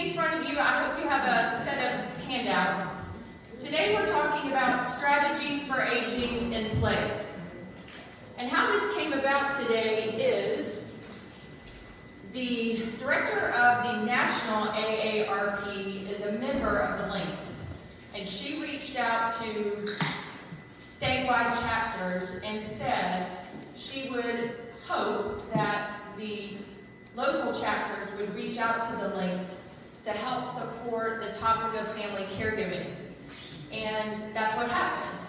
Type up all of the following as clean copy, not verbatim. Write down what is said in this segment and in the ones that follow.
in front of you, I hope you have a set of handouts. Today we're talking about strategies for aging in place. And how this came about today is the director of the National AARP is a member of the Links. And she reached out to statewide chapters and said she would hope that the local chapters would reach out to the Links to help support the topic of family caregiving. And that's what happened.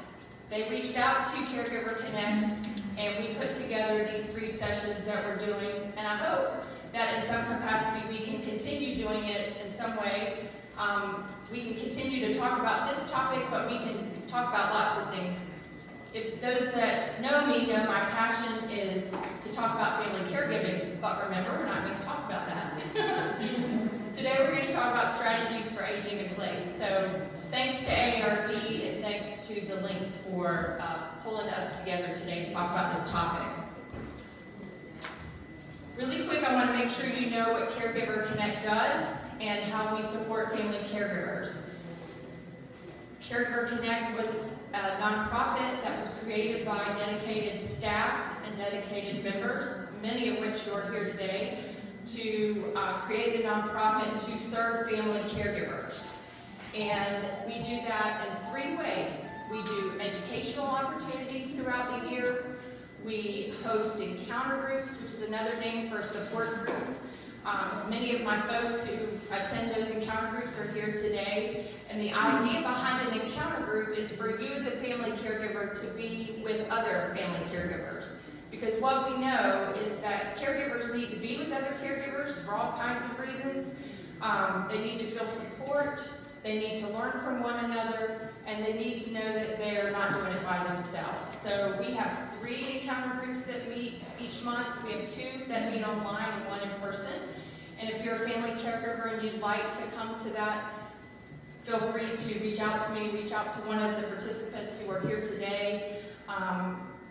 They reached out to Caregiver Connect, and we put together these 3 sessions that we're doing. And I hope that in some capacity we can continue doing it in some way. We can continue to talk about this topic, but we can talk about lots of things. If those that know me know my passion is to talk about family caregiving, but remember, we're not going to talk about that. Today we're going to talk about strategies for aging in place. So thanks to AARP and thanks to the Links for pulling us together today to talk about this topic. Really quick, I want to make sure you know what Caregiver Connect does and how we support family caregivers. Caregiver Connect was a nonprofit that was created by dedicated staff and dedicated members, many of which are here today, to create the nonprofit to serve family caregivers. And we do that in 3 ways. We do educational opportunities throughout the year. We host encounter groups, which is another name for a support group. Many of my folks who attend those encounter groups are here today. And the idea behind an encounter group is for you as a family caregiver to be with other family caregivers. Because what we know is that caregivers need to be with other caregivers for all kinds of reasons. They need to feel support, they need to learn from one another, and they need to know that they're not doing it by themselves. So we have 3 encounter groups that meet each month. We have 2 that meet online and 1 in person. And if you're a family caregiver and you'd like to come to that, feel free to reach out to me, reach out to one of the participants who are here today.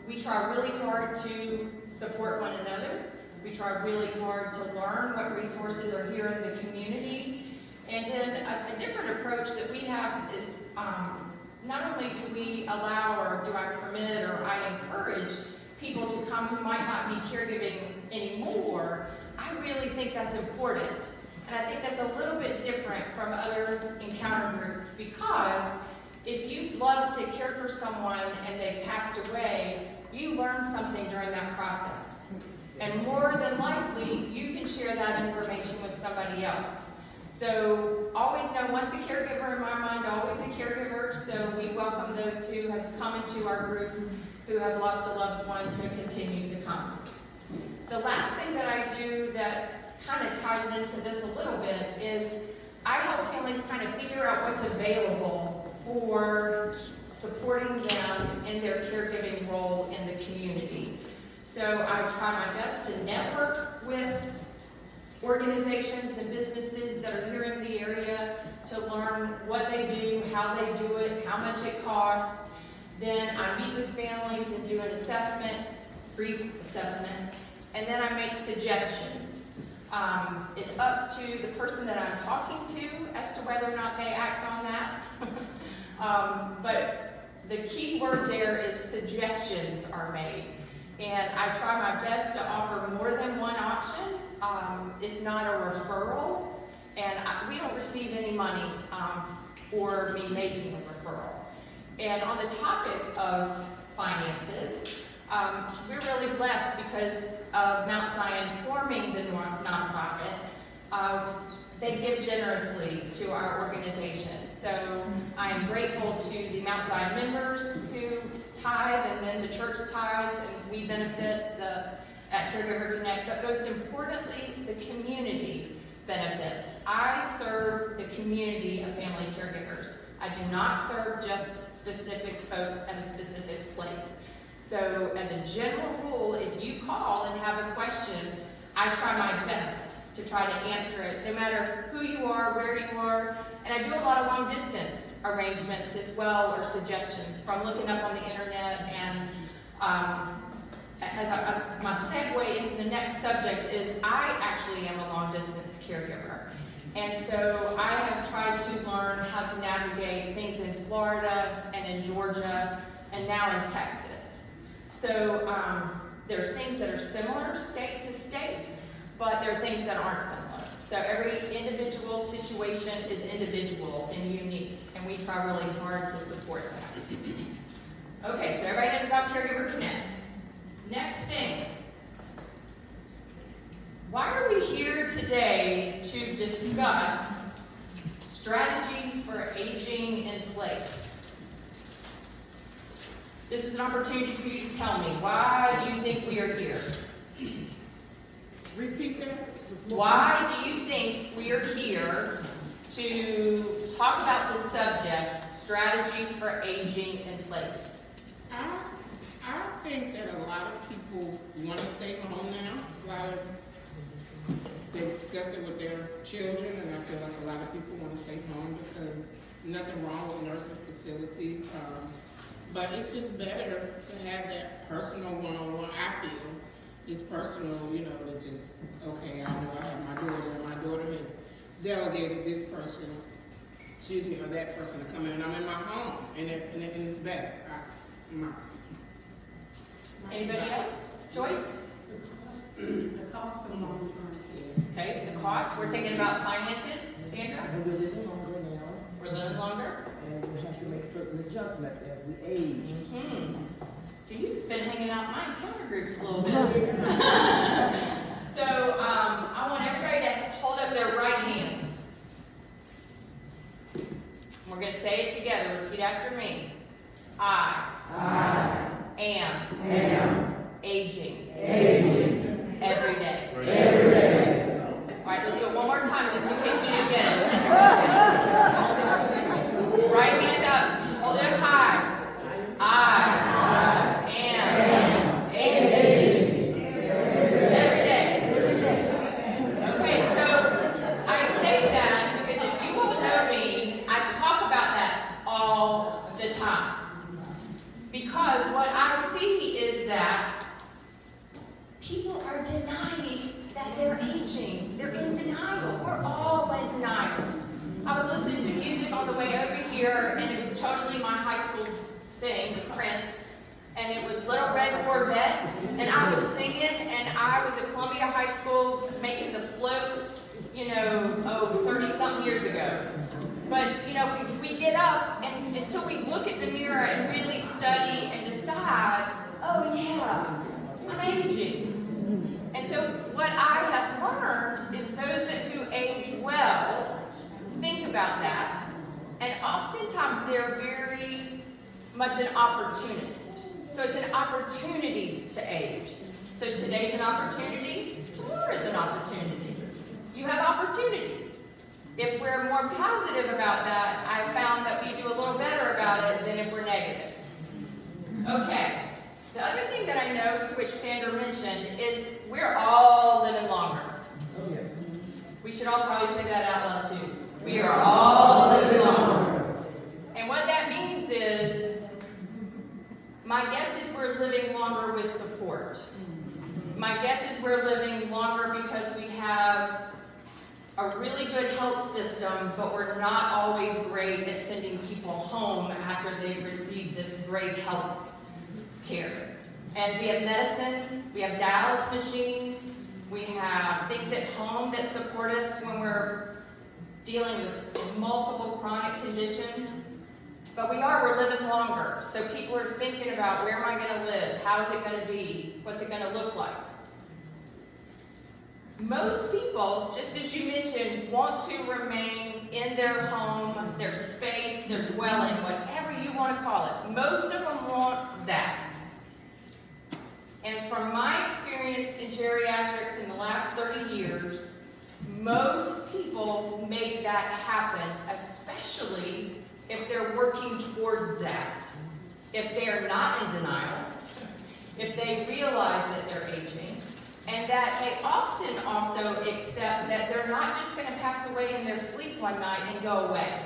We try really hard to support one another. We try really hard to learn what resources are here in the community. And then a different approach that we have is not only do we allow or do I permit or I encourage people to come who might not be caregiving anymore, I really think that's important. And I think that's a little bit different from other encounter groups, because if you've loved to care for someone and they've passed away, you learn something during that process. And more than likely, you can share that information with somebody else. So always know, once a caregiver in my mind, always a caregiver. So we welcome those who have come into our groups who have lost a loved one to continue to come. The last thing that I do that kind of ties into this a little bit is I help families kind of figure out what's available for supporting them in their caregiving role in the community. So I try my best to network with organizations and businesses that are here in the area to learn what they do, how they do it, how much it costs. Then I meet with families and do an assessment, brief assessment, and then I make suggestions. It's up to the person that I'm talking to as to whether or not they act on that. But the key word there is suggestions are made. And I try my best to offer more than one option. It's not a referral, and we don't receive any money for me making a referral. And on the topic of finances, we're really blessed because of Mount Zion forming the nonprofit. They give generously to our organization. So I am grateful to the Mount Zion members who tithe, and then the church tithes, and we benefit at Caregiver Connect. But most importantly, the community benefits. I serve the community of family caregivers. I do not serve just specific folks at a specific place. So as a general rule, if you call and have a question, I try my best to try to answer it, no matter who you are, where you are. And I do a lot of long distance arrangements as well, or suggestions from looking up on the internet. And my segue into the next subject is I actually am a long distance caregiver. And so I have tried to learn how to navigate things in Florida and in Georgia and now in Texas. So there's things that are similar state to state, but there are things that aren't similar. So every individual situation is individual and unique, and we try really hard to support that. Okay, so everybody knows about Caregiver Connect. Next thing. Why are we here today to discuss strategies for aging in place? This is an opportunity for you to tell me, why do you think we are here? Repeat that. Why do you think we are here to talk about the subject, strategies for aging in place? I think that a lot of people want to stay home now. They discuss it with their children, and I feel like a lot of people want to stay home because nothing wrong with nursing facilities. But it's just better to have that personal one-on-one. I feel it's personal, to just, okay, I know I have my daughter, and my daughter has delegated this person, or that person to come in, and I'm in my home, and it's better. Anybody else? Joyce? The cost of long-term care. Okay, the cost. We're thinking about finances. Sandra? And we're living longer now, We're living longer. and we have to make certain adjustments as we age. So you've been hanging out in my encounter groups a little bit. So I want everybody to hold up their right hand. We're going to say it together. Repeat after me. I am aging every day. All right, let's do it one more time just in case you didn't get it. Right hand up. Hold it up high. I am aging every day. Okay, so I say that because if you all know me, I talk about that all the time. Because what I see is that people are denying that they're aging. They're in denial. We're all in denial. I was listening to music on the way over here, and it was totally my high school thing with Prince, and it was Little Red Corvette, and I was singing, and I was at Columbia High School making the float, 30-something years ago. But, we get up, and until we look at the mirror and really study and decide, oh yeah, I'm aging. And so what I have learned is those who age well think about that, and oftentimes they're very much an opportunist. So it's an opportunity to age. So today's an opportunity, tomorrow is an opportunity. You have opportunities. If we're more positive about that, I found that we do a little better about it than if we're negative. Okay. The other thing that I know, to which Sandra mentioned, is we're all living longer. We should all probably say that out loud too. We are all living longer. And what that means is, my guess is we're living longer with support. My guess is we're living longer because we have a really good health system, but we're not always great at sending people home after they've received this great health care. And we have medicines, we have dialysis machines, we have things at home that support us when we're dealing with multiple chronic conditions. But we're living longer. So people are thinking about, where am I going to live? How's it going to be? What's it going to look like? Most people, just as you mentioned, want to remain in their home, their space, their dwelling, whatever you want to call it. Most of them want that. And from my experience in geriatrics in the last 30 years, most people make that happen, especially if they're working towards that. If they're not in denial, if they realize that they're aging, and that they often also accept that they're not just going to pass away in their sleep one night and go away.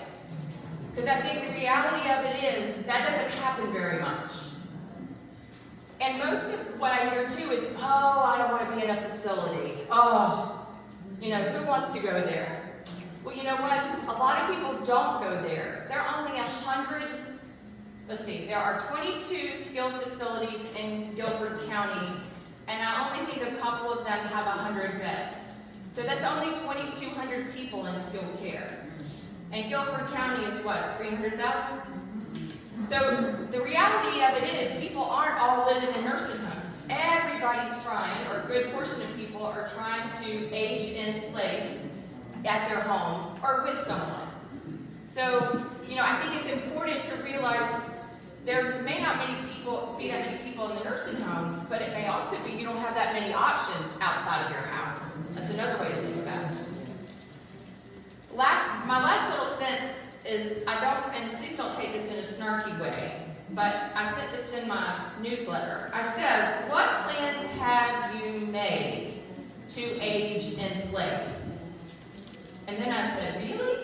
Because I think the reality of it is that doesn't happen very much. And most of what I hear too is, oh, I don't want to be in a facility. Oh, You know, who wants to go there? Well, you know what? A lot of people don't go there. There are only 100, let's see, there are 22 skilled facilities in Guilford County, and I only think a couple of them have 100 beds. So that's only 2,200 people in skilled care. And Guilford County is what, 300,000? So the reality of it is people aren't all living in nursing homes. Everybody's trying, or a good portion of people are trying to age in place at their home or with someone. So, you know, I think it's important to realize there may not be that many people in the nursing home, but it may also be you don't have that many options outside of your house. That's another way to think about it. My last little sentence is, and please don't take this in a snarky way, but I sent this in my newsletter. I said, what plans have you made to age in place? And then I said, really?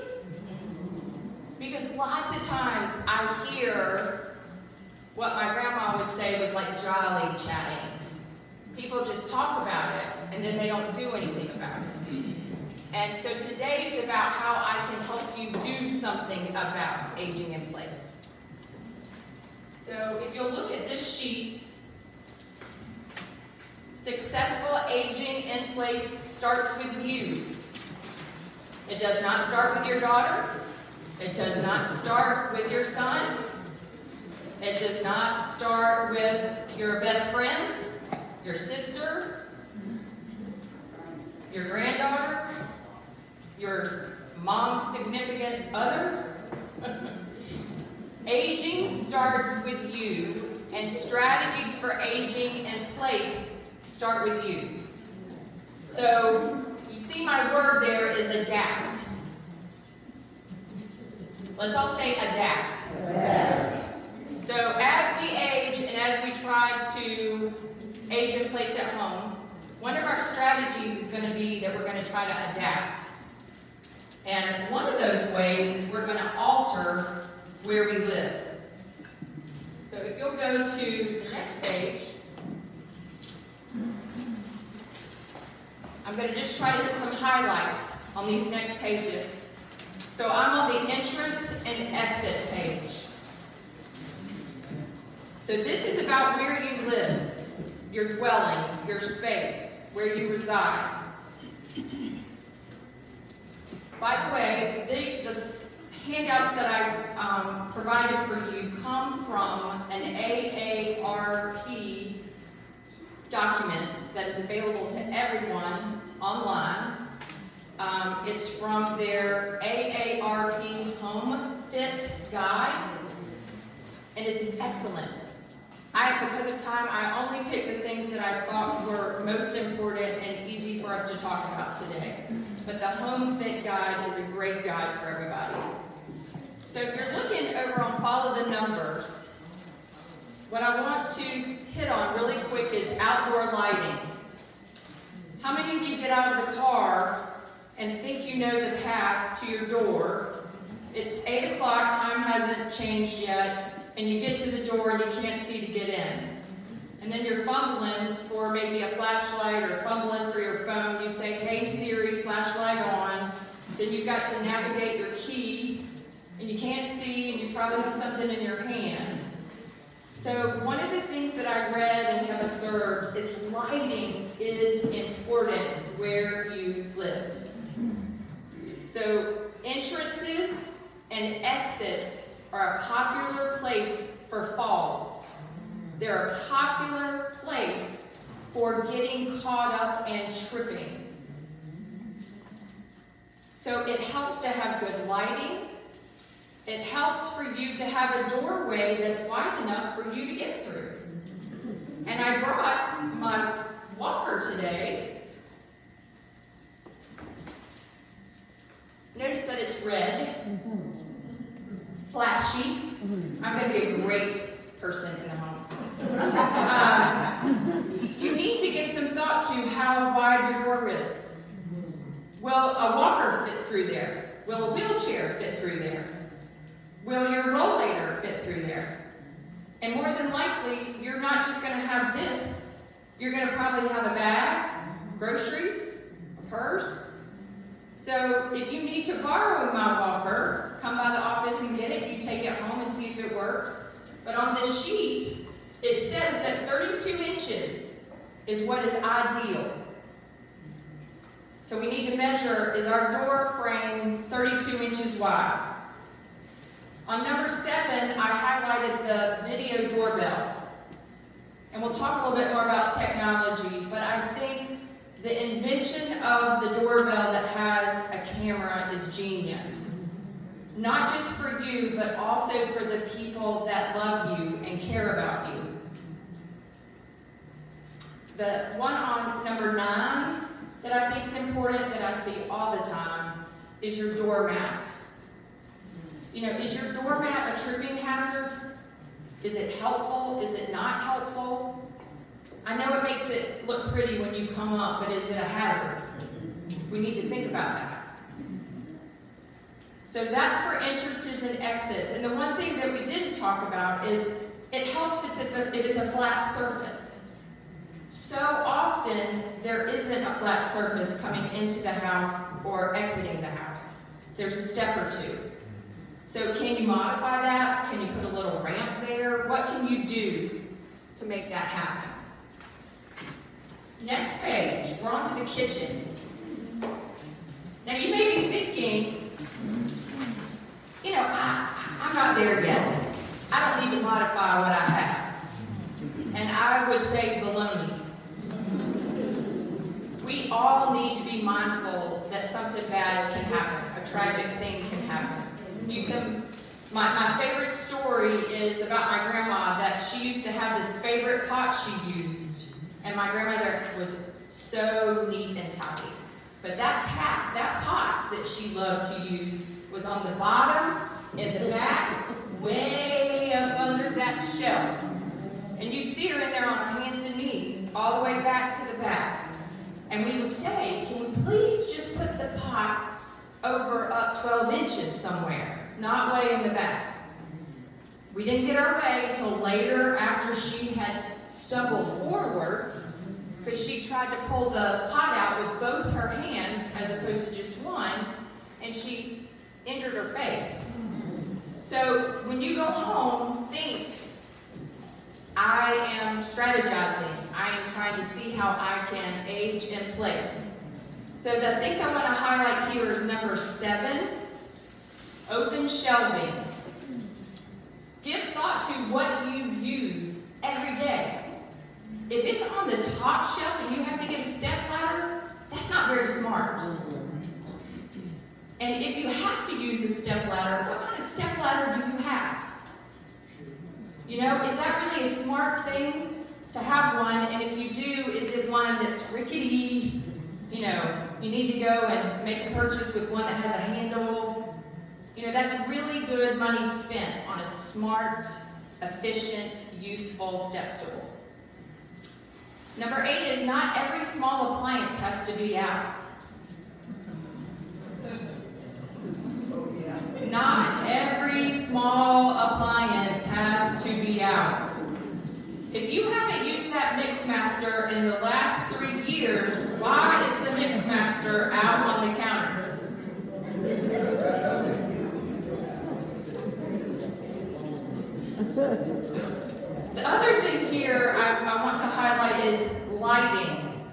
Because lots of times I hear what my grandma would say was like jolly chatting. People just talk about it, and then they don't do anything about it. And so today is about how I can help you do something about aging in place. So if you'll look at this sheet, successful aging in place starts with you. It does not start with your daughter. It does not start with your son. It does not start with your best friend, your sister, your granddaughter, your mom's significant other. Aging starts with you, and strategies for aging in place start with you. So, you see my word there is adapt. Let's all say adapt. So as we age and as we try to age in place at home, one of our strategies is going to be that we're going to try to adapt. And one of those ways is we're going to alter where we live. So if you'll go to the next page, I'm going to just try to hit some highlights on these next pages. So I'm on the entrance and exit page. So this is about where you live, your dwelling, your space, where you reside. By the way, the handouts that I provided for you come from an AARP document that is available to everyone online. It's from their AARP Home Fit Guide, and it's excellent. Because of time, I only picked the things that I thought were most important and easy for us to talk about today. But the Home Fit Guide is a great guide for everybody. So if you're looking over on Follow the Numbers, what I want to hit on really quick is outdoor lighting. How many of you get out of the car and think you know the path to your door? It's 8 o'clock, time hasn't changed yet, and you get to the door and you can't see to get in. And then you're fumbling for maybe a flashlight or fumbling for your phone. You say, hey Siri, flashlight on. Then you've got to navigate your key, and you can't see, and you probably have something in your hand. So one of the things that I read and have observed is lighting is important where you live. So entrances and exits are a popular place for falls. They're a popular place for getting caught up and tripping. So it helps to have good lighting. It helps for you to have a doorway that's wide enough for you to get through. And I brought my walker today. Notice that it's red, flashy. I'm going to be a great person in the home. You need to give some thought to how wide your door is. Will a walker fit through there? Will a wheelchair fit through there? Will your rollator fit through there? And more than likely, you're not just going to have this. You're going to probably have a bag, groceries, a purse, So if you need to borrow my walker, come by the office and get it. You take it home and see if it works. But on this sheet, it says that 32 inches is what is ideal. So we need to measure, is our door frame 32 inches wide? On number 7, I highlighted the video doorbell. And we'll talk a little bit more about technology, but I think the invention of the doorbell that has a camera is genius. Not just for you, but also for the people that love you and care about you. The one on number 9 that I think is important, that I see all the time, is your doormat. You know, is your doormat a tripping hazard? Is it helpful? Is it not helpful? I know it makes it look pretty when you come up, but is it a hazard? We need to think about that. So that's for entrances and exits. And the one thing that we didn't talk about is it helps if it's a flat surface. So often there isn't a flat surface coming into the house or exiting the house. There's a step or two. So can you modify that? Can you put a little ramp there? What can you do to make that happen? Next page, we're on to the kitchen. Now you may be thinking, you know, I'm not there yet. I don't need to modify what I have. And I would say baloney. We all need to be mindful that something bad can happen. A tragic thing can happen. My favorite story is about my grandma, that she used to have this favorite pot she used. And my grandmother was so neat and tidy. But that pot that she loved to use was on the bottom, in the back, way up under that shelf. And you'd see her in there on her hands and knees, all the way back to the back. And we would say, can we please just put the pot up 12 inches somewhere, not way in the back. We didn't get our way until later, after she had stumbled forward, because she tried to pull the pot out with both her hands as opposed to just one, and she injured her face. So when you go home, think, I am strategizing. I am trying to see how I can age in place. So the things I want to highlight here is number 7, open shelving. Give thought to what you use every day. If it's on the top shelf and you have to get a step ladder, that's not very smart. And if you have to use a step ladder, what kind of step ladder do you have? You know, is that really a smart thing to have one? And if you do, is it one that's rickety? You know, you need to go and make a purchase with one that has a handle. You know, that's really good money spent on a smart, efficient, useful step stool. Number 8 is not every small appliance has to be out. Not every small appliance has to be out. If you haven't used that Mixmaster in the last 3 years, why is the Mixmaster out on the counter? The other thing here I want to highlight is lighting.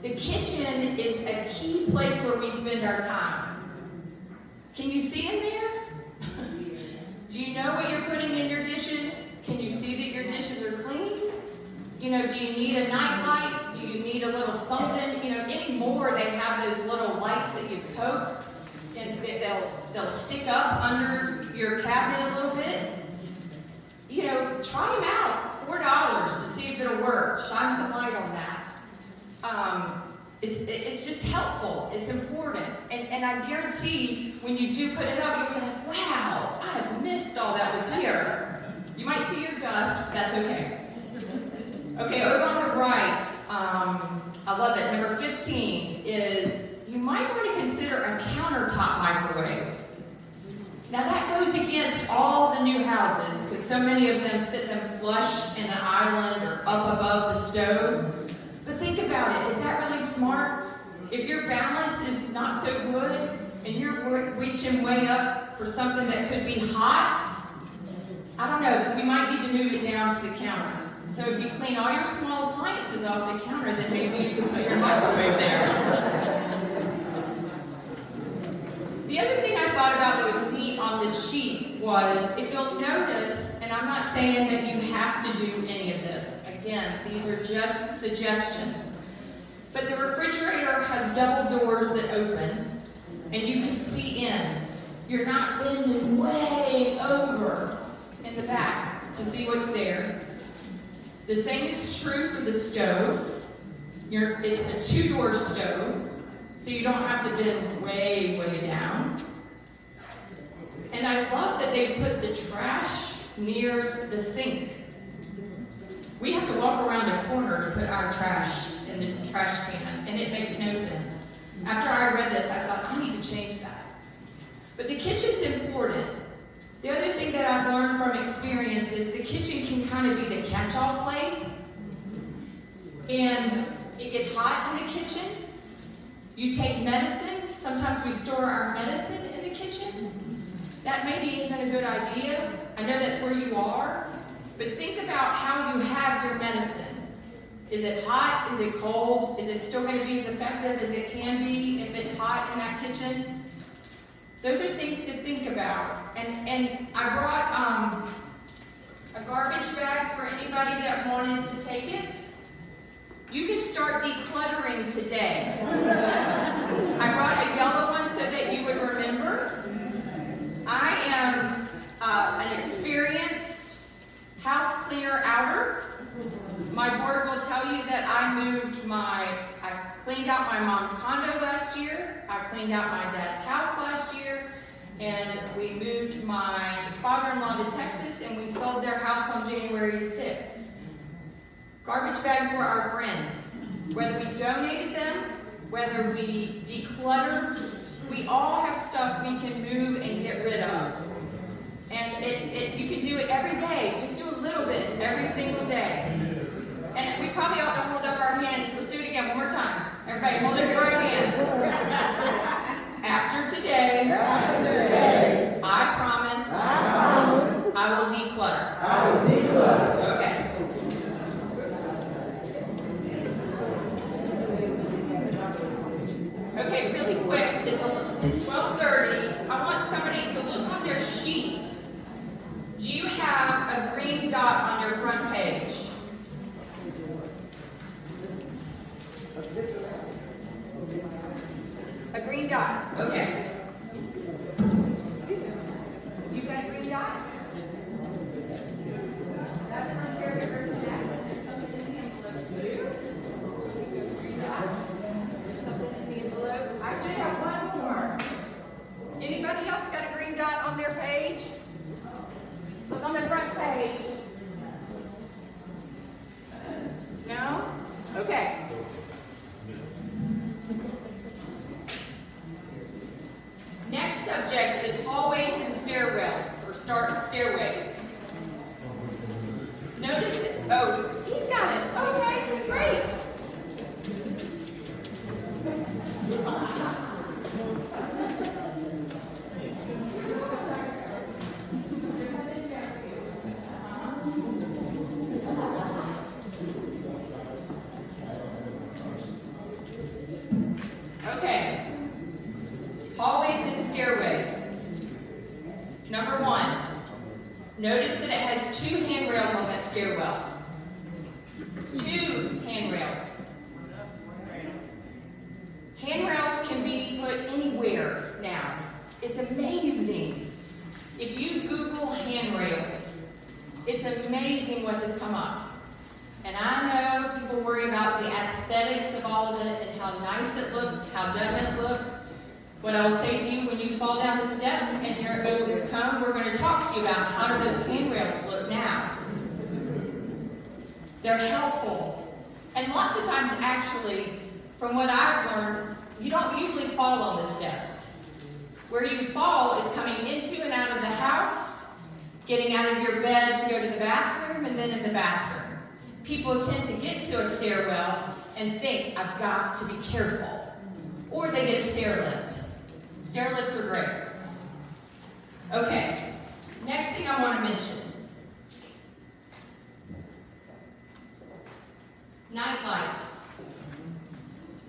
The kitchen is a key place where we spend our time. Can you see in there? Do you know what you're putting in your dishes? Can you see that your dishes are clean? You know, do you need a night light? Do you need a little something? You know, anymore they have those little lights that you poke, and they'll stick up under your cabinet a little bit. You know, try them out. $4 to see if it'll work. Shine some light on that. It's just helpful. It's important. And I guarantee when you do put it up, you'll be like, wow, I have missed all that was here. You might see your dust. That's okay. Okay, over on the right, I love it. Number 15 is you might want to consider a countertop microwave. Now that goes against all the new houses because so many of them sit them flush in an island or up above the stove. But think about it, is that really smart? If your balance is not so good, reaching way up for something that could be hot, I don't know, we might need to move it down to the counter. So if you clean all your small appliances off the counter, then maybe you can put your microwave there. The other thing I thought about that was neat on this sheet was, if you'll notice, and I'm not saying that you have to do any of this. Again, these are just suggestions. But the refrigerator has double doors that open, and you can see in. You're not bending way over in the back to see what's there. The same is true for the stove. It's a 2-door stove, so you don't have to bend way, way down. And I love that they put the trash near the sink. We have to walk around a corner to put our trash in the trash can, and it makes no sense. After I read this, I thought, I need to change that. But the kitchen's important. The other thing that I've learned from experience is the kitchen can kind of be the catch-all place. And it gets hot in the kitchen. You take medicine. Sometimes we store our medicine in the kitchen. That maybe isn't a good idea. I know that's where you are. But think about how you have your medicine. Is it hot? Is it cold? Is it still going to be as effective as it can be if it's hot in that kitchen? Those are things to think about. And I brought a garbage bag for anybody that wanted to take it. You can start decluttering today. I brought a yellow one so that you would remember. I am an experienced house cleaner outer. My board will tell you that I cleaned out my mom's condo last year. I cleaned out my dad's house last year. And we moved my father-in-law to Texas, and we sold their house on January 6th. Garbage bags were our friends. Whether we donated them, whether we decluttered, we all have stuff we can move and get rid of. And you can do it every day. Just do a little bit every single day. And we probably ought to hold up our hand. Let's do it again one more time. Everybody, hold up your right hand. After today, I promise I will declutter. Okay. Okay, really quick. It's 12:30. I want somebody to look on their sheet. Do you have a green dot on your front page? A green dot. Okay. You got a green dot? That's my caregiver connect. There's something in the envelope. Blue. Green dot. There's something in the envelope. I should have one more. Anybody else got a green dot on their page? Look on the front page. No? Okay. Next subject is hallways and stairwells, or stairways. Notice that, he's got it. Okay, great. Okay. Hallways and stairways. Number 1, notice that it has 2 handrails on that stairwell. 2 handrails. Handrails can be put anywhere now. It's amazing. If you Google handrails, it's amazing what has come up. And I know people worry about the aesthetics of all of it and how nice it looks, how doesn't it look. What I'll say to you, when you fall down the steps and you're at Moses Cone, we're going to talk to you about how do those handrails look now. They're helpful. And lots of times, actually, from what I've learned, you don't usually fall on the steps. Where you fall is coming into and out of the house, getting out of your bed to go to the bathroom, and then in the bathroom. People tend to get to a stairwell and think, I've got to be careful. Or they get a stair lift. Stair lifts are great. Okay, next thing I want to mention. Night lights.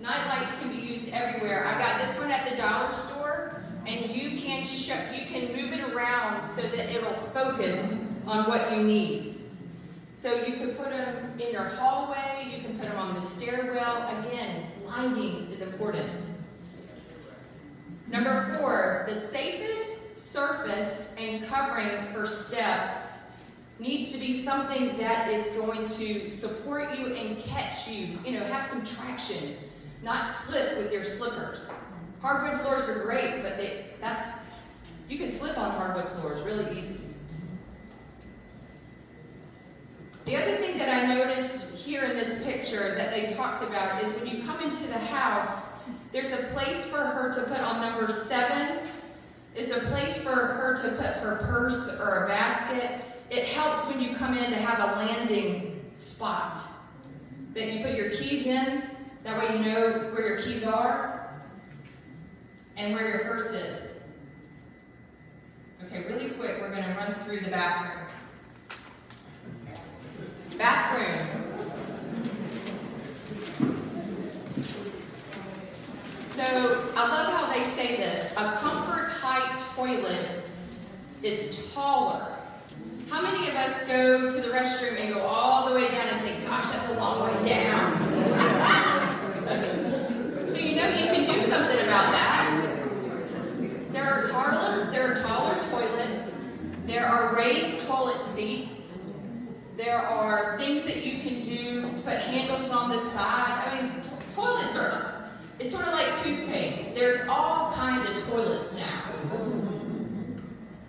Night lights can be used everywhere. I got this one at the dollar store, and you can move it around so that it'll focus on what you need. So you could put them in your hallway, you can put them on the stairwell. Again, lighting is important. Number 4, the safest surface and covering for steps needs to be something that is going to support you and catch you, have some traction, not slip with your slippers. Hardwood floors are great, but you can slip on hardwood floors really easy. The other thing that I noticed here in this picture that they talked about is when you come into the house, there's a place for her to put on number 7. Is a place for her to put her purse or a basket. It helps when you come in to have a landing spot that you put your keys in. That way you know where your keys are and where your purse is. Okay, really quick, we're going to run through the bathroom. Bathroom. So I love how they say this. A comfort height toilet is taller. How many of us go to the restroom and go all the way down and think, gosh, that's a long way down? So you can do something about that. There are taller toilets. There are raised toilet seats. There are things that you can do to put handles on the side. Toilets it's sort of like toothpaste. There's all kinds of toilets now.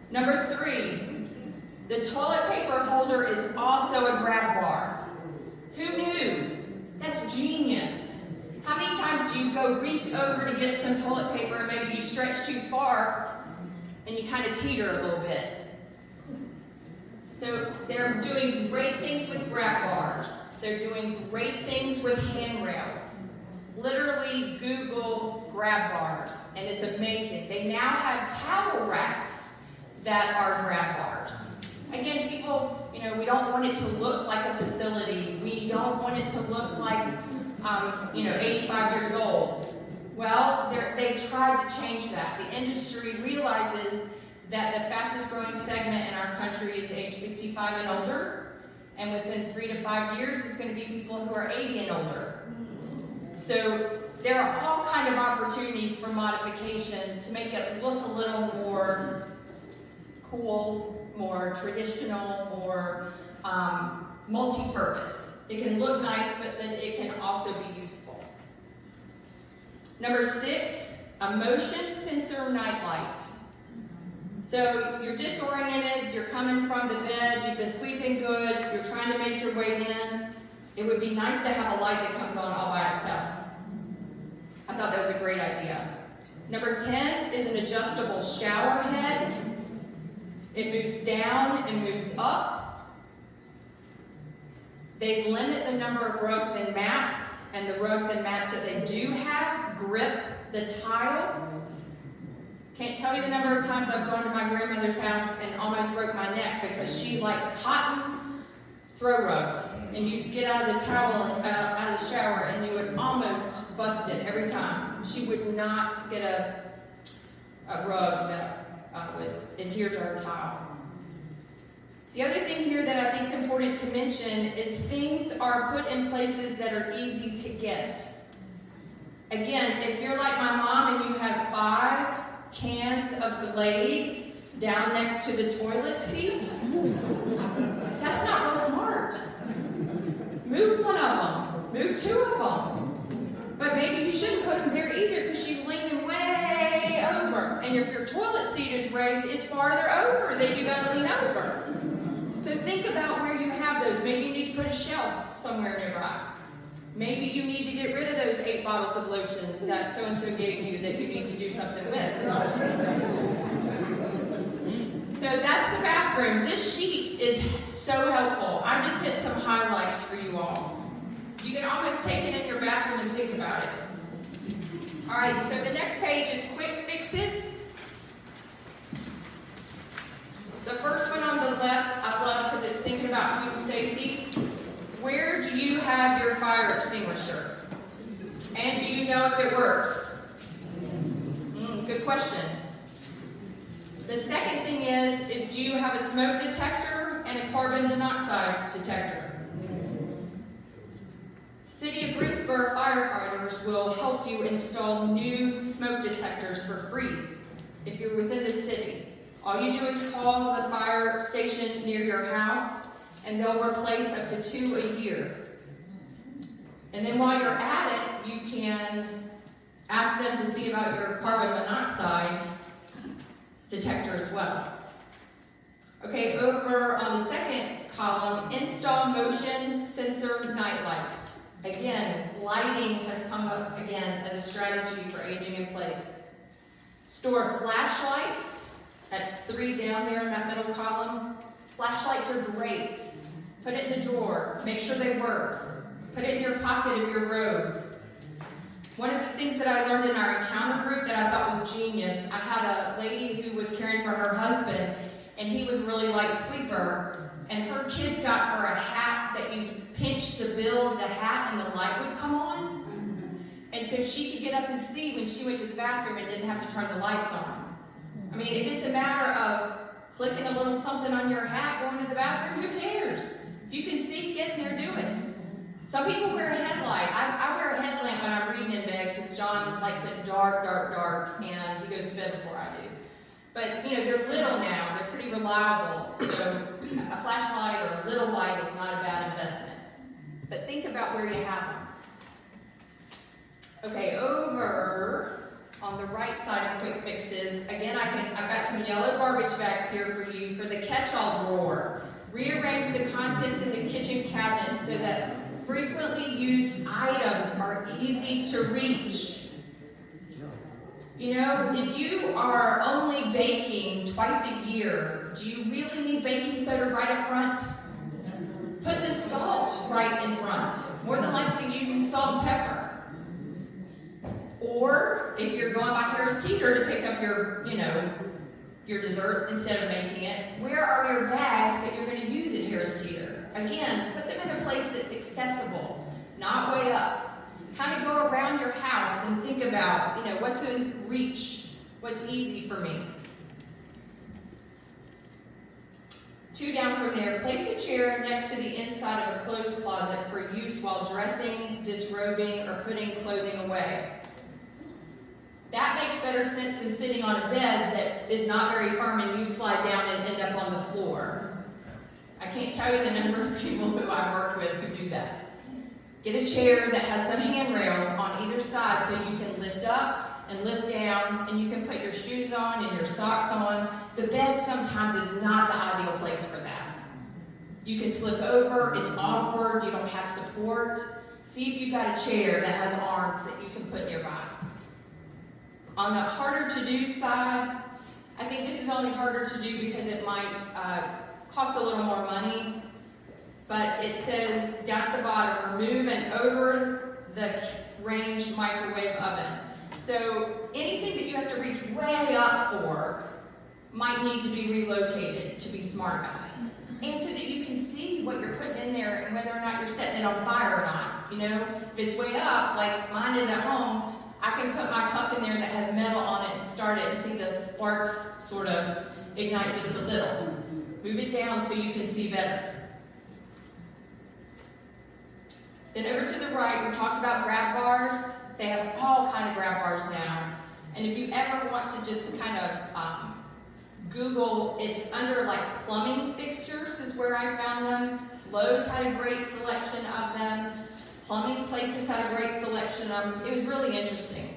Number 3, the toilet paper holder is also a grab bar. Who knew? That's genius. How many times do you go reach over to get some toilet paper and maybe you stretch too far and you kind of teeter a little bit? So they're doing great things with grab bars. They're doing great things with handrails. Literally Google grab bars, and it's amazing. They now have towel racks that are grab bars. Again, people, we don't want it to look like a facility. We don't want it to look like, 85 years old. Well, they tried to change that. The industry realizes that the fastest growing segment in our country is age 65 and older, and within 3 to 5 years, it's going to be people who are 80 and older. So there are all kinds of opportunities for modification to make it look a little more cool, more traditional, more multi-purpose. It can look nice, but then it can also be useful. Number 6, a motion sensor nightlight. So you're disoriented, you're coming from the bed, you've been sleeping good, you're trying to make your way in. It would be nice to have a light that comes on all by itself. I thought that was a great idea. Number 10 is an adjustable shower head. It moves down and moves up. They limit the number of rugs and mats, and the rugs and mats that they do have grip the tile. Can't tell you the number of times I've gone to my grandmother's house and almost broke my neck because she liked cotton throw rugs, and you'd get out of the towel, out of the shower, and you would almost bust it every time. She would not get a rug that would adhere to her tile. The other thing here that I think is important to mention is things are put in places that are easy to get. Again, if you're like my mom and you have 5 cans of Glade down next to the toilet seat, that's not real smart. Move one of them. Move 2 of them. But maybe you shouldn't put them there either because she's leaning way over. And if your toilet seat is raised, it's farther over that you got to lean over. So think about where you have those. Maybe you need to put a shelf somewhere nearby. Maybe you need to get rid of those 8 bottles of lotion that so-and-so gave you that you need to do something with. So that's the bathroom. This sheet is so helpful. I just hit some highlights for you all. You can almost take it in your bathroom and think about it. All right, so the next page is quick fixes. The first one on the left, I love because it's thinking about food safety. Where do you have your fire extinguisher? And do you know if it works? Good question. The second thing is do you have a smoke detector and a carbon monoxide detector? City of Greensboro firefighters will help you install new smoke detectors for free if you're within the city. All you do is call the fire station near your house and they'll replace up to 2 a year. And then while you're at it, you can ask them to see about your carbon monoxide detector as well. Okay, over on the second column, install motion sensor night lights. Again, lighting has come up again as a strategy for aging in place. Store flashlights. That's 3 down there in that middle column. Flashlights are great. Put it in the drawer. Make sure they work. Put it in your pocket of your robe. One of the things that I learned in our encounter group that I thought was genius, I had a lady who was caring for her husband, and he was a really light sleeper, and her kids got her a hat that you pinched the bill of the hat and the light would come on. And so she could get up and see when she went to the bathroom and didn't have to turn the lights on. I mean, if it's a matter of clicking a little something on your hat going to the bathroom, who cares? If you can see, get in there, do it. Some people wear a headlight. I wear a headlamp when I'm reading in bed because John likes it dark, dark, dark, and he goes to bed before I do. But, you know, they're little now. They're pretty reliable. So a flashlight or a little light is not a bad investment. But think about where you have them. Okay, over on the right side of quick fixes, again, I've got some yellow garbage bags here for you for the catch-all drawer. Rearrange the contents in the kitchen cabinet so that frequently used items are easy to reach. You know, if you are only baking twice a year, do you really need baking soda right up front? Put the salt right in front. More than likely using salt and pepper. Or if you're going by Harris Teeter to pick up your, your dessert instead of making it, where are your bags that you're going to use at Harris Teeter? Again, put them in a place that's accessible, not way up. Kind of go around your house and think about, what's within reach, what's easy for me. 2 down from there, place a chair next to the inside of a clothes closet for use while dressing, disrobing, or putting clothing away. That makes better sense than sitting on a bed that is not very firm and you slide down and end up on the floor. I can't tell you the number of people who I've worked with who do that. Get a chair that has some handrails on either side so you can lift up and lift down, and you can put your shoes on and your socks on. The bed sometimes is not the ideal place for that. You can slip over, it's awkward, you don't have support. See if you've got a chair that has arms that you can put nearby. On the harder to do side, I think this is only harder to do because it might cost a little more money. But it says down at the bottom, remove an over the range microwave oven. So anything that you have to reach way up for might need to be relocated to be smart about it. And so that you can see what you're putting in there and whether or not you're setting it on fire or not. If it's way up, like mine is at home, I can put my cup in there that has metal on it and start it and see the sparks sort of ignite just a little. Move it down so you can see better. Then over to the right, we talked about grab bars. They have all kind of grab bars now. And if you ever want to just kind of Google, it's under like plumbing fixtures is where I found them. Lowe's had a great selection of them. Plumbing places had a great selection of them. It was really interesting.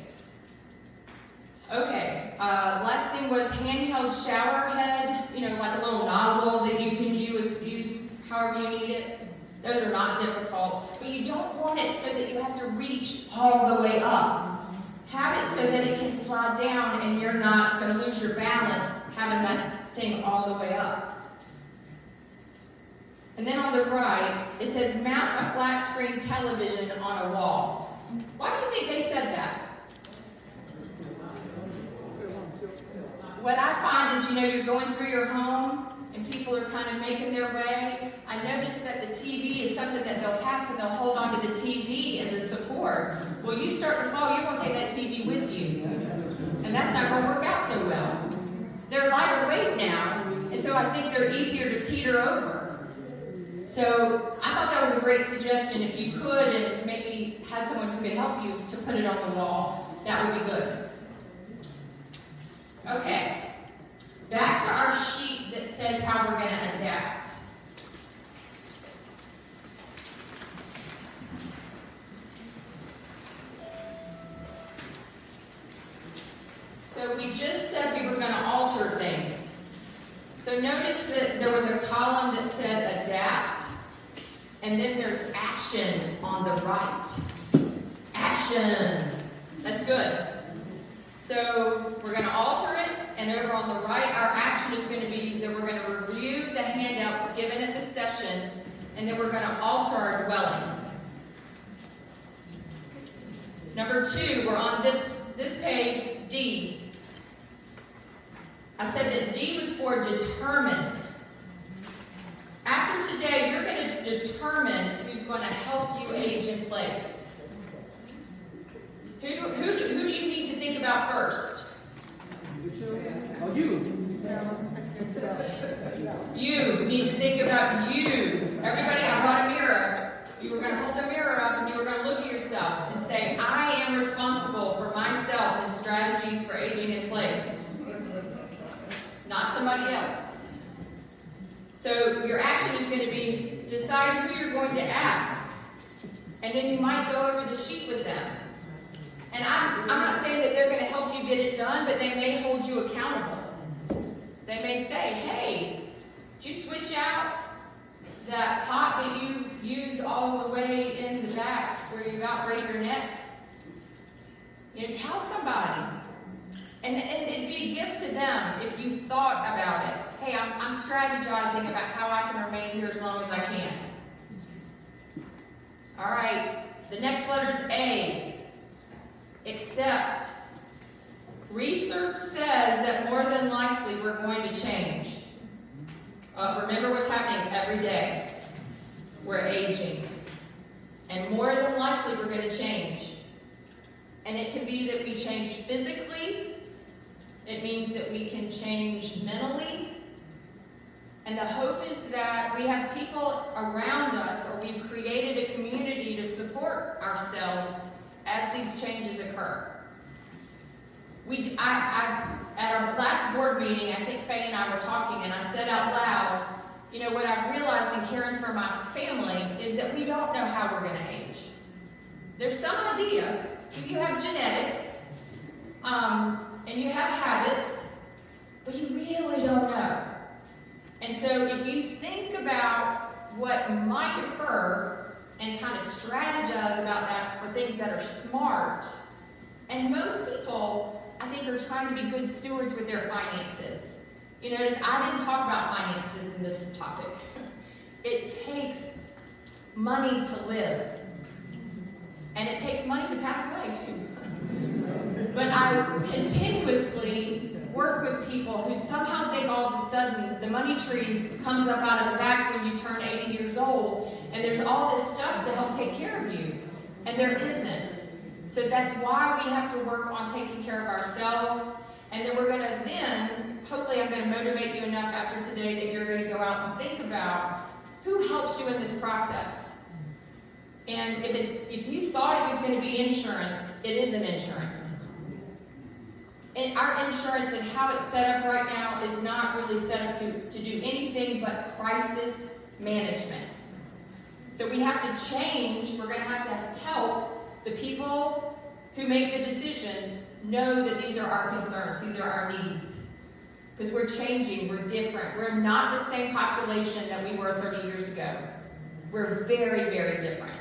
Okay, last thing was handheld shower head, like a little nozzle that you can use however you need it. Those are not difficult, but you don't want it so that you have to reach all the way up. Have it so that it can slide down and you're not going to lose your balance having that thing all the way up. And then on the right, it says mount a flat screen television on a wall. Why do you think they said that? what I find is, you're going through your home and people are kind of making their way. I noticed that the TV is something that they'll pass and they'll hold on to the TV as a support. Well, you start to fall, you're going to take that TV with you. And that's not going to work out so well. They're lighter weight now, and so I think they're easier to teeter over. So I thought that was a great suggestion. If you could, and maybe had someone who could help you to put it on the wall, that would be good. Okay, back to our sheet that says how we're going to adapt. So we just said we were going to alter things. So notice that there was a column that said adapt, and then there's action on the right. Action. That's good. So we're going to alter it, and over on the right, our action is going to be that we're going to review the handouts given at the session, and then we're going to alter our dwelling. Number 2, we're on this page, D. I said that D was for determine. After today, you're going to determine who's going to help you age in place. Who do you need to think about first? Oh, you. You need to think about you. Everybody, I brought a mirror. You were going to hold the mirror up and you were going to look at yourself and say, I am responsible for myself and strategies for aging in place. Not somebody else. So your action is going to be decide who you're going to ask. And then you might go over the sheet with them. And I'm not saying that they're going to help you get it done, but they may hold you accountable. They may say, hey, did you switch out that pot that you use all the way in the back where you about break your neck? Tell somebody. And it'd be a gift to them if you thought about it. Hey, I'm strategizing about how I can remain here as long as I can. All right, the next letter's A. Accept. Research says that more than likely we're going to change. Remember what's happening every day. We're aging. And more than likely we're going to change. And it can be that we change physically. It means that we can change mentally. And the hope is that we have people around us, or we've created a community to support ourselves as these changes occur. At our last board meeting, I think Faye and I were talking, and I said out loud, what I've realized in caring for my family is that we don't know how we're going to age. There's some idea. You have genetics, and you have habits, but you really don't know. And so if you think about what might occur and kind of strategize about that for things that are smart, and most people, I think, are trying to be good stewards with their finances. You notice I didn't talk about finances in this topic. It takes money to live. And it takes money to pass away, too. But I continuously work with people who somehow think all of a sudden the money tree comes up out of the back when you turn 80 years old, and there's all this stuff to help take care of you. And there isn't. So that's why we have to work on taking care of ourselves. And then we're going to hopefully I'm going to motivate you enough after today that you're going to go out and think about who helps you in this process. And if you thought it was going to be insurance, it isn't insurance. And our insurance and how it's set up right now is not really set up to do anything but crisis management. So we have to change. We're going to have to help the people who make the decisions know that these are our concerns, these are our needs. Because we're changing, we're different. We're not the same population that we were 30 years ago. We're very, very different.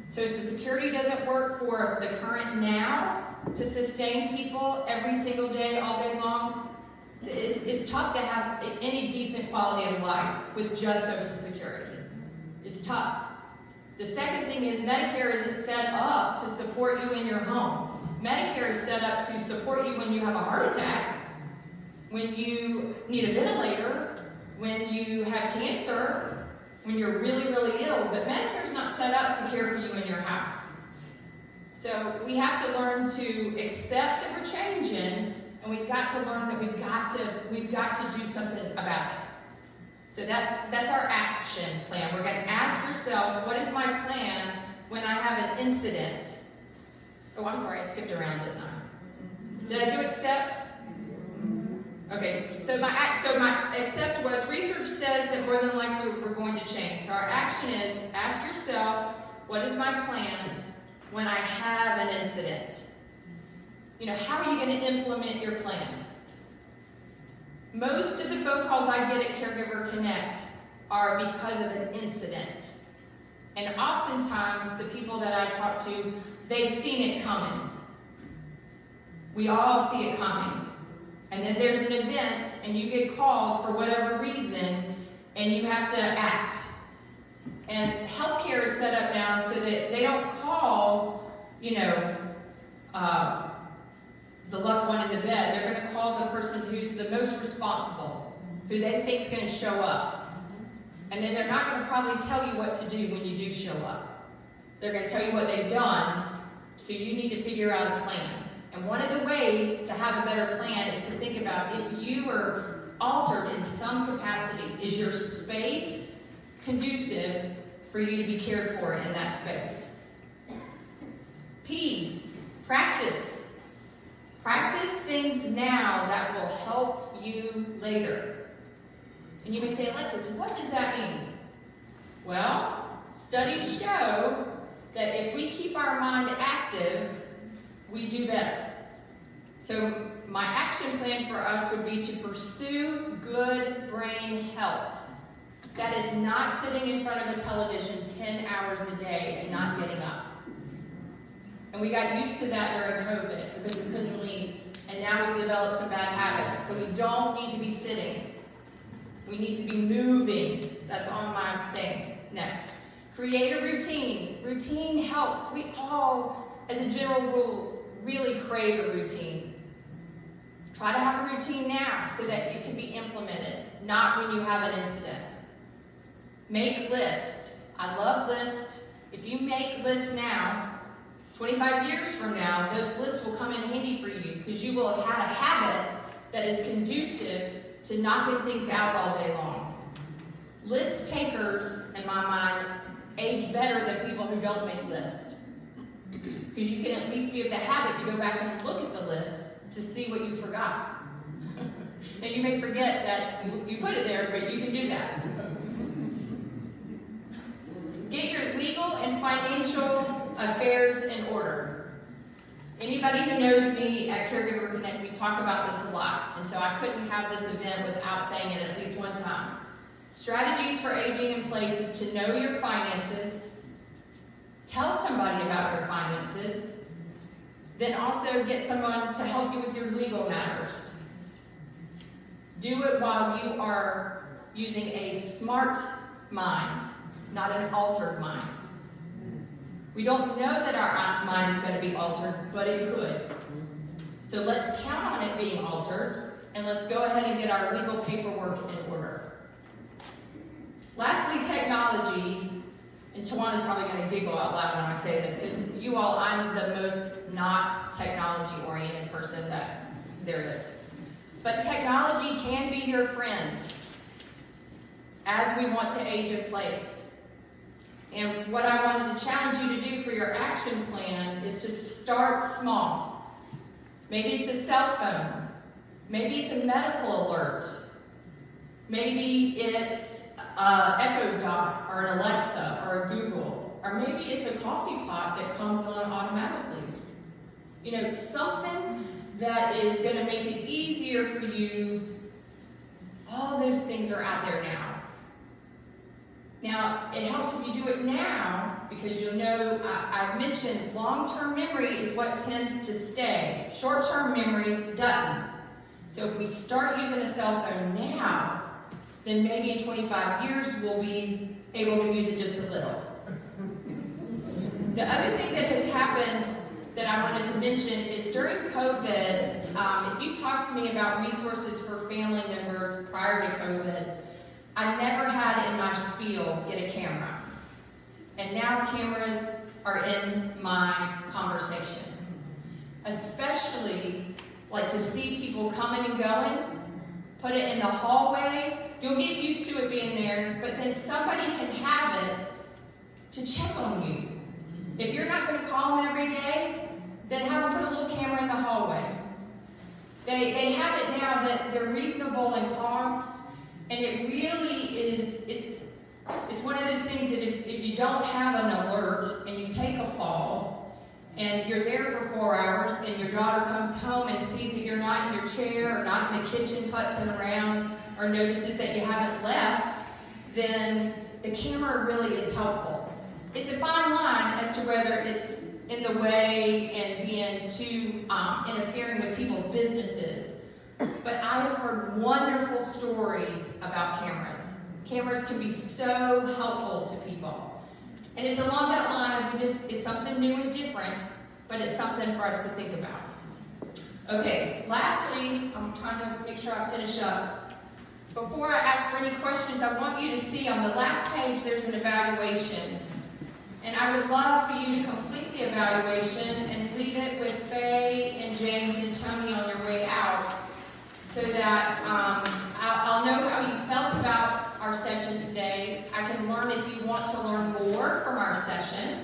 So Social Security doesn't work for the current now to sustain people every single day, all day long. It's tough to have any decent quality of life with just Social Security. It's tough. The second thing is Medicare isn't set up to support you in your home. Medicare is set up to support you when you have a heart attack. when you need a ventilator, when you have cancer, when you're really, really ill. But Medicare is not set up to care for you in your house. So we have to learn to accept that we're changing, and we've got to learn that we've got to do something about it. So that's our action plan. We're going to ask yourself, what is my plan when I have an incident? Oh, I'm sorry, I skipped around, didn't I? Did I do accept? Okay, so my accept was, research says that more than likely we're going to change. So our action is, ask yourself, what is my plan when I have an incident? You know, how are you going to implement your plan? Most of the phone calls I get at Caregiver Connect are because of an incident. And oftentimes, the people that I talk to, they've seen it coming. We all see it coming. And then there's an event, and you get called for whatever reason, and you have to act. And healthcare is set up now so that they don't call, the loved one in the bed. They're going to call the person who's the most responsible, who they think is going to show up. And then they're not going to probably tell you what to do when you do show up. They're going to tell you what they've done, so you need to figure out a plan. And one of the ways to have a better plan is to think about, if you are altered in some capacity, is your space conducive for you to be cared for in that space? P, practice. Practice things now that will help you later. And you may say, Alexis, what does that mean? Well, studies show that if we keep our mind active, we do better. So my action plan for us would be to pursue good brain health. That is not sitting in front of a television 10 hours a day and not getting up. And we got used to that during COVID because we couldn't leave. And now we've developed some bad habits. So we don't need to be sitting. We need to be moving. That's on my thing. Next. Create a routine. Routine helps. We all, as a general rule, really crave a routine. Try to have a routine now so that it can be implemented, not when you have an incident. Make lists. I love lists. If you make lists now, 25 years from now, those lists will come in handy for you because you will have had a habit that is conducive to knocking things out all day long. List takers, in my mind, age better than people who don't make lists. Because you can at least be of the habit to go back and look at the list to see what you forgot. And you may forget that you put it there, but you can do that. Get your legal and financial affairs in order. Anybody who knows me at Caregiver Connect, we talk about this a lot, and so I couldn't have this event without saying it at least one time. Strategies for aging in place is to know your finances, tell somebody about your finances, then also get someone to help you with your legal matters. Do it while you are using a smart mind, not an altered mind. We don't know that our mind is going to be altered, but it could. So let's count on it being altered, and let's go ahead and get our legal paperwork in order. Lastly, technology. And Tawana's probably going to giggle out loud when I say this, because you all, I'm the most not technology-oriented person that there is. But technology can be your friend as we want to age in place. And what I wanted to challenge you to do for your action plan is to start small. Maybe it's a cell phone. Maybe it's a medical alert. Maybe it's Echo Dot or an Alexa or a Google. Or maybe it's a coffee pot that comes on automatically. You know, something that is going to make it easier for you. All those things are out there now. Now, it helps if you do it now, because you'll know, I've mentioned long-term memory is what tends to stay. Short-term memory doesn't. So if we start using a cell phone now, then maybe in 25 years we'll be able to use it just a little. The other thing that has happened that I wanted to mention is during COVID, if you talk to me about resources for family members prior to COVID, I never had in my spiel get a camera. And now cameras are in my conversation. Especially, like to see people coming and going, put it in the hallway. You'll get used to it being there, but then somebody can have it to check on you. If you're not going to call them every day, then have them put a little camera in the hallway. They have it now that they're reasonable in cost, and it really is, it's one of those things that if you don't have an alert and you take a fall, and you're there for 4 hours, and your daughter comes home and sees that you're not in your chair, or not in the kitchen putzing around, or notices that you haven't left, then the camera really is helpful. It's a fine line as to whether it's in the way and being too interfering with people's businesses. But I have heard wonderful stories about cameras. Cameras can be so helpful to people. And it's along that line of it's something new and different, but it's something for us to think about. Okay, lastly, I'm trying to make sure I finish up. Before I ask for any questions, I want you to see on the last page there's an evaluation. And I would love for you to complete the evaluation and leave it with Faye and James and Tony on your way out, so that I'll know how you felt about our session today. I can learn if you want to learn more from our session.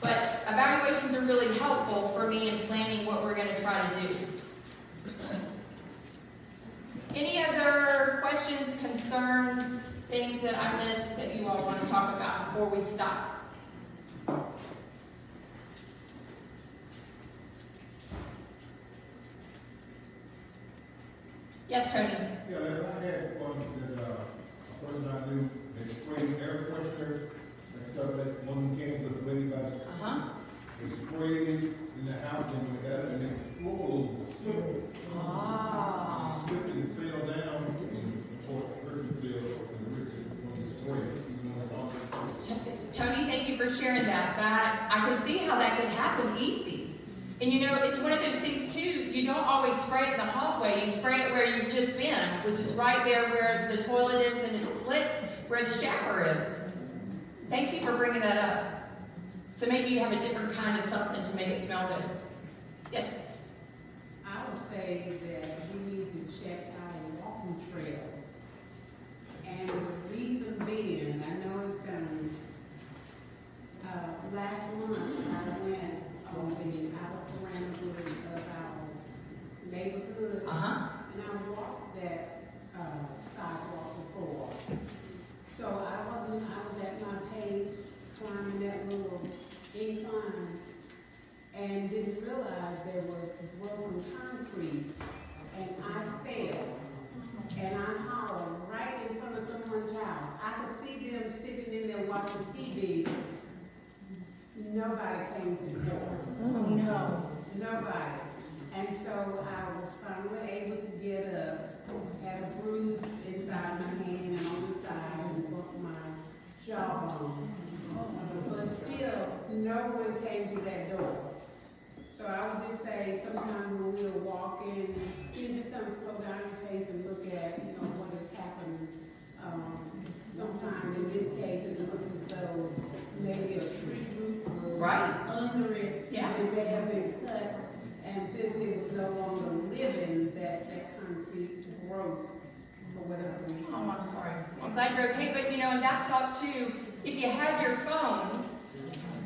But evaluations are really helpful for me in planning what we're going to try to do. Any other questions, concerns, things that I missed that you all want to talk about before we stop? Yes, Tony? Yeah, Les, I had one that a person I knew, they sprayed air freshener, and stuff like one of them cans of the lady got it. They sprayed it in the house, and when they got it, and then the floor was slippery. Ah. It slipped and fell down, and of course, the person said, the risk is from the spray, even though it's on the Tony, thank you for sharing that. I can see how that could happen easy. And you know, it's one of those things too, you don't always spray it in the hallway, you spray it where you've just been, which is right there where the toilet is and it's slit where the shower is. Thank you for bringing that up. So maybe you have a different kind of something to make it smell good. Yes? I would say that we need to check our walking trails. And the reason being, I know it sounds, last month I went on I was surrounded with our neighborhood. And I walked that sidewalk before. So I was at my pace, climbing that little incline, and didn't realize there was broken concrete, and I fell, and I hollered right in front of someone's house. I could see them sitting in there watching TV. Nobody came to the door. Oh no. Nobody. And so I was finally able to get up, had a bruise inside my hand and on the side, and broke my jawbone. But still, no one came to that door. So I would just say, sometimes when we were walking, you just kind of slow down your pace and look at, what has happened. Sometimes in this case, it looks as though maybe a tree root was under it. Yeah. And it may have been cut, and since it was no longer living, that concrete broke for whatever reason. Oh, I'm sorry. I'm glad you're okay, but and that thought too, if you had your phone,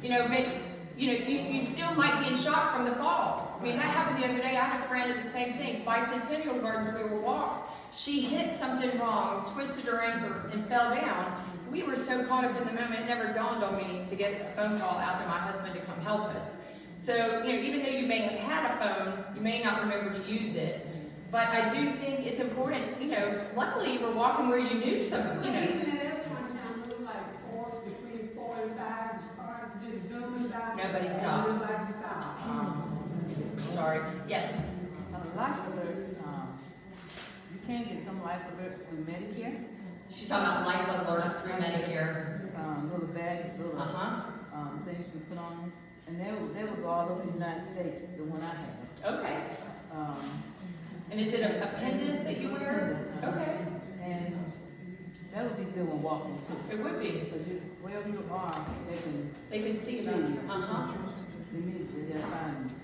you still might be in shock from the fall. I mean, that happened the other day. I had a friend at the same thing, Bicentennial Gardens, we were walking. She hit something wrong, twisted her ankle, and fell down. We were so caught up in the moment, it never dawned on me to get a phone call out to my husband to come help us. So, even though you may have had a phone, you may not remember to use it. But I do think it's important, luckily you were walking where you knew some, Even at that point in time, it was like between 4 and 5 cars just zooming by. Nobody stopped. Nobody stopped. Sorry. Yes. Life alert, you can get some life alerts through Medicare. She's talking about Life Alert through Medicare. Little bag, little Uh-huh. things you put on And they would go all over the United States, the one I had. Okay. Um, And is it a pendant that you wear? Okay. And that would be good when walking too. It would be. Because wherever you are, they can They can see see that. you. Uh-huh. Immediately, they'll find you.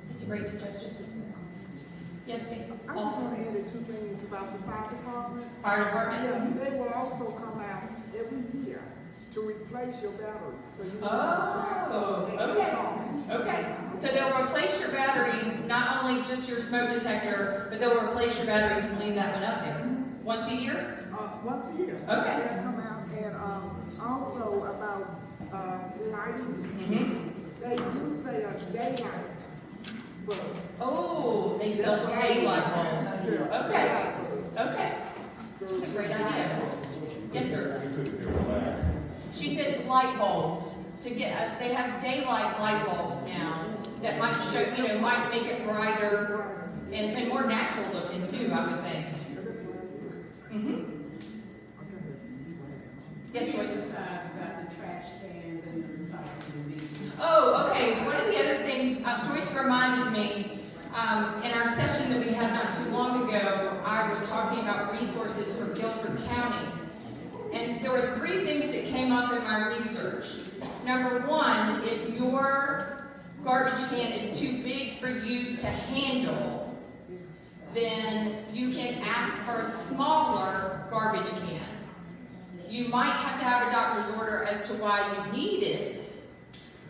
That's a great suggestion. Yes, Sam? I just want to add two things about the fire department. Fire department? Yeah, they will also come out every year to replace your battery, so you don't Oh, have to okay. charge. Okay. So they'll replace your batteries, not only just your smoke detector, but they'll replace your batteries and leave that one up there. Once a year? Once a year. Okay. They'll come out and, also about, lighting. Mm-hmm. They do say a daylight bulb. Oh, they sell daylight bulbs. Okay. Okay. That's a great idea. Yes, sir. She said light bulbs. To get, they have daylight light bulbs now that might show, might make it brighter and more natural looking too, I would think. That's what I use. Mm-hmm. Yes, Joyce? Besides about the trash cans and the recycling bin. Oh, okay. One of the other things, Joyce reminded me, in our session that we had not too long ago, I was talking about resources for Guilford County. And there were 3 things that came up in my research. Number 1, if your garbage can is too big for you to handle, then you can ask for a smaller garbage can. You might have to have a doctor's order as to why you need it,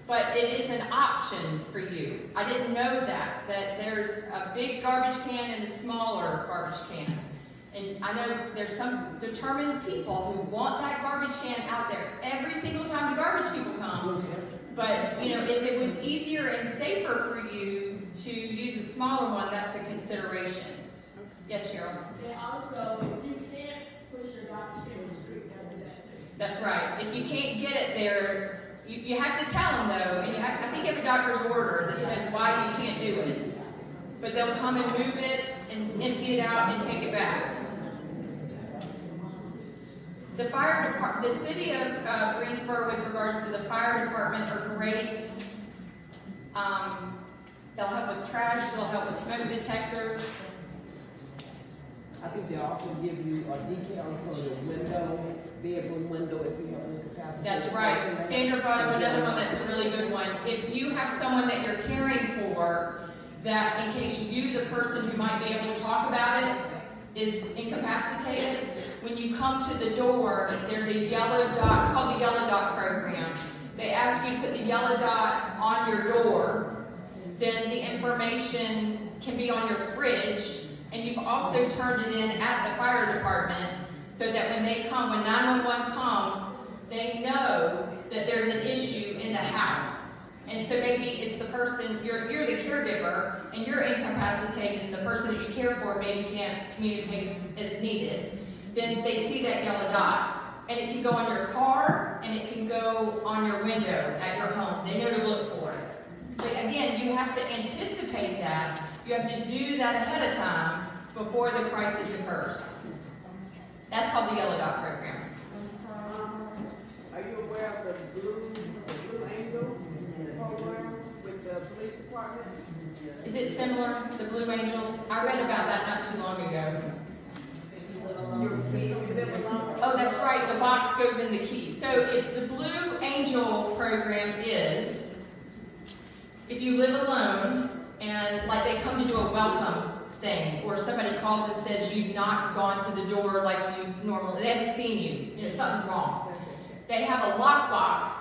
but it is an option for you. I didn't know that there's a big garbage can and a smaller garbage can. And I know there's some determined people who want that garbage can out there every single time the garbage people come. But, if it was easier and safer for you to use a smaller one, that's a consideration. Yes, Cheryl? And also, if you can't push your garbage can in the street, they'll do that too. That's right. If you can't get it there, you have to tell them though, and I think you have a doctor's order that says why you can't do it. But they'll come and move it and empty it out and take it back. The fire department, the city of Greensboro, with regards to the fire department, are great. They'll help with trash. They'll help with smoke detectors. I think they also give you a decal for the window, bedroom window if you have an incapacity. That's right. Sandra brought up another one that's a really good one. If you have someone that you're caring for, that in case you, the person who might be able to talk about it, is incapacitated, when you come to the door, there's a yellow dot, it's called the Yellow Dot program. They ask you to put the yellow dot on your door, then the information can be on your fridge, and you've also turned it in at the fire department so that when 911 comes, they know that there's an issue in the house. And so maybe it's the person, you're the caregiver, and you're incapacitated, and the person that you care for maybe can't communicate as needed. Then they see that yellow dot, and it can go on your car, and it can go on your window at your home. They know to look for it. But again, you have to anticipate that. You have to do that ahead of time before the crisis occurs. That's called the Yellow Dot program. Are you aware of the Blue Angel program with the police department? Is it similar, the Blue Angels? I read about that not too long ago. Oh, that's right, the box goes in the key. So if the Blue Angel program is, if you live alone, and like they come to do a welcome thing, or somebody calls and says you've not gone to the door like you normally, they haven't seen you, something's wrong. They have a lockbox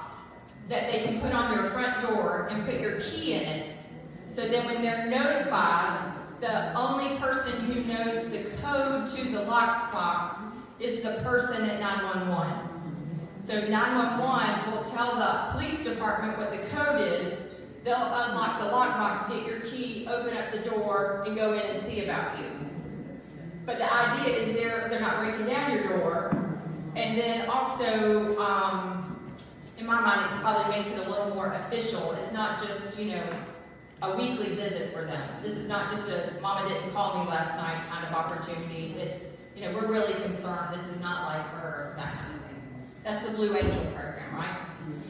that they can put on your front door and put your key in it, so then when they're notified, the only person who knows the code to the lockbox is the person at 911. So 911 will tell the police department what the code is. They'll unlock the lockbox, get your key, open up the door, and go in and see about you. But the idea is they're not breaking down your door. And then also, in my mind, it probably makes it a little more official. It's not just, a weekly visit for them. This is not just a mama didn't call me last night kind of opportunity. It's, we're really concerned. This is not like her, that kind of thing. That's the Blue Angel program, right?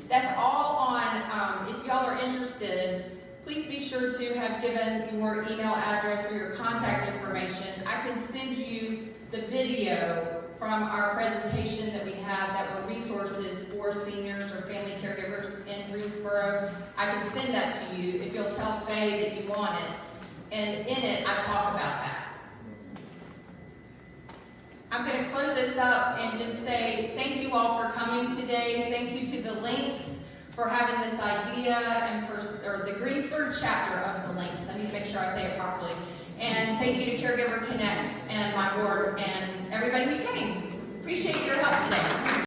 That's all on, if y'all are interested, please be sure to have given your email address or your contact information. I can send you the video from our presentation that we had that were resources for seniors or family caregivers in Greensboro. I can send that to you if you'll tell Faye that you want it. And in it, I talk about that. I'm going to close this up and just say thank you all for coming today. Thank you to the Links for having this idea and or the Greensboro chapter of the Links. I need to make sure I say it properly. And thank you to Caregiver Connect and my board and everybody who came. Appreciate your help today.